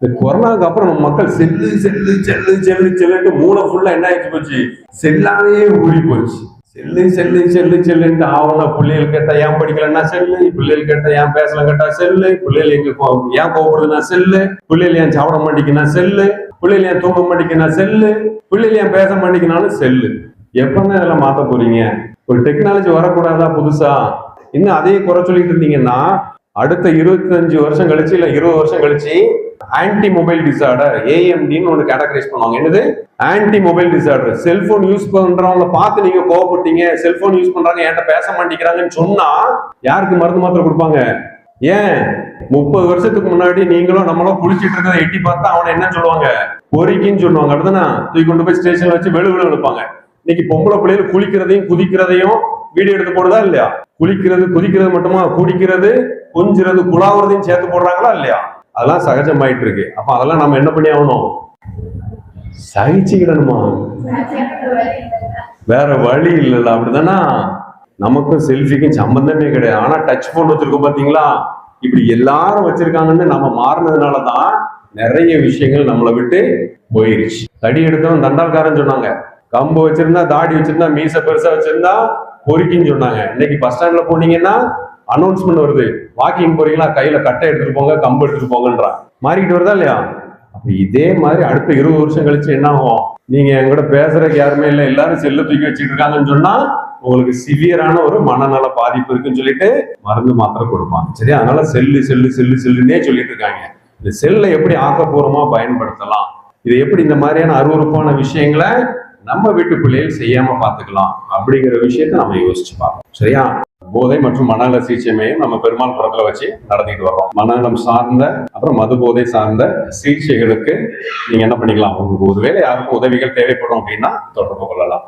இந்த கொரோனாக்கு அப்புறம் நம்ம மக்கள் செல்லு செல்லு செல்லு செல்லு செல்லுட்டு மூளை ஃபுல்லா என்ன ஆயிடுச்சு போச்சு, செல்லாவே ஊறி போச்சு. செல்லு செல்லு செல்லு செல்லுன்ட்டு ஆகணும். பிள்ளைகள் கேட்டா ஏன் படிக்கலன்னா செல்லு, பிள்ளைகள் கேட்டா ஏன் பேசலாம் கேட்டா செல்லு, பிள்ளைகள் ஏன் கோபப்படுதுன்னா செல்லு, பிள்ளைகள் ஏன் சாப்பிட மாட்டேங்குன்னா செல்லு, பிள்ளைகள் ஏன் தூங்க மாட்டேங்குன்னா செல்லு, பிள்ளைகள் ஏன் பேச மாட்டேங்குனாலும் செல்லு. எப்பதான் இதெல்லாம் மாத்த போறீங்க? ஒரு டெக்னாலஜி வரக்கூடாதா புதுசா? இன்னும் அதையே குறை சொல்லிட்டு இருந்தீங்கன்னா அடுத்த 25 வருஷம் கழிச்சு இல்ல 20 வருஷம் கழிச்சு ஆன்டி மொபைல் டிசார்டர் AMDன்னு ஒன்று கேட்டகரைஸ் பண்ணுவாங்க. என்னது anti mobile disorder? Cellphone use பண்றவங்களை பார்த்து நீங்க கோவப்பட்டீங்க, செல்போன் யூஸ் பண்றாங்க என்கிட்ட பேச மாட்டேங்கிறாங்கன்னு சொன்னா யாருக்கு மருந்து மாத்திரை கொடுப்பாங்க? ஏன் 30 வருஷத்துக்கு முன்னாடி நீங்களும் நம்மளும் குளிச்சிட்டு இருக்கிறத எட்டி பார்த்தா அவனை என்ன சொல்லுவாங்க? பொறிக்கின்னு சொல்லுவாங்க. அப்படிதானே தூக்கி கொண்டு போய் ஸ்டேஷன்ல வச்சு வெளு எடுப்பாங்க. இன்னைக்கு பொம்பளை பிள்ளைகள் குளிக்கிறதையும் குதிக்கிறதையும் வீடியோ எடுத்து போடுதா இல்லையா? குளிக்கிறது குதிக்கிறது மட்டுமா, குடிக்கிறது கொஞ்சிறது குழாவுறதையும் சேர்த்து போடுறாங்களா இல்லையா? அதெல்லாம் சகஜமாயிட்டு இருக்கு. அப்ப அதெல்லாம் நம்ம என்ன பண்ணி ஆகணும்? சகிச்சுக்கிடணுமா? வேற வழி இல்லைல்ல. அப்படிதானா? நமக்கும் செல்ஃபிக்கும் சம்பந்தமே கிடையாது. ஆனா டச் போன் வச்சிருக்கோம் பாத்தீங்களா? இப்படி எல்லாரும் வச்சிருக்காங்கன்னு நம்ம மாறினதுனாலதான் நிறைய விஷயங்கள் நம்மளை விட்டு போயிருச்சு. தடி எடுத்தவன் தண்டால்காரன் சொன்னாங்க. கம்பு வச்சிருந்தா, தாடி வச்சிருந்தா, மீச பெருசா வச்சிருந்தா பொறுக்கின்னு சொன்னாங்க. இன்னைக்கு பஸ் ஸ்டாண்ட்ல போனீங்கன்னா அனௌன்ஸ்மெண்ட் வருது, வாக்கிங் போறீங்களா கையில கட்டை எடுத்துட்டு போங்க, கம்பு எடுத்துட்டு போங்கன்றான். மாறிக்கிட்டு வருதா இல்லையா? அப்ப இதே மாதிரி அடுத்த 20 வருஷம் கழிச்சு என்ன ஆகும்? நீங்க எங்கூட பேசுறதுக்கு யாருமே இல்லை, எல்லாரும் செல்ல தூக்கி வச்சுட்டு இருக்காங்கன்னு சொன்னா உங்களுக்கு சிவியரான ஒரு மனநல பாதிப்பு இருக்குன்னு சொல்லிட்டு மருந்து மாத்திரை கொடுப்பாங்க. சரியா? அதனால செல்லு செல்லு செல்லு செல்லுன்னே சொல்லிட்டு இருக்காங்க. இந்த செல்லை எப்படி ஆக்கப்பூர்வமா பயன்படுத்தலாம், இதை எப்படி இந்த மாதிரியான அருவருப்பான விஷயங்களை நம்ம வீட்டு பிள்ளைகள் செய்யாம பாத்துக்கலாம் அப்படிங்கிற விஷயத்த நம்ம யோசிச்சு பார்ப்போம். சரியா? போதை மற்றும் மனநல சிகிச்சை மையம் நம்ம பெருமாள் புறத்துல வச்சு நடத்திட்டு வர்றோம். மனநலம் சார்ந்த அப்புறம் மது போதை சார்ந்த சிகிச்சைகளுக்கு நீங்க என்ன பண்ணிக்கலாம், உங்களுக்கு ஒருவேளை யாருக்கும் உதவிகள் தேவைப்படும் அப்படின்னா தொடர்பு கொள்ளலாம்.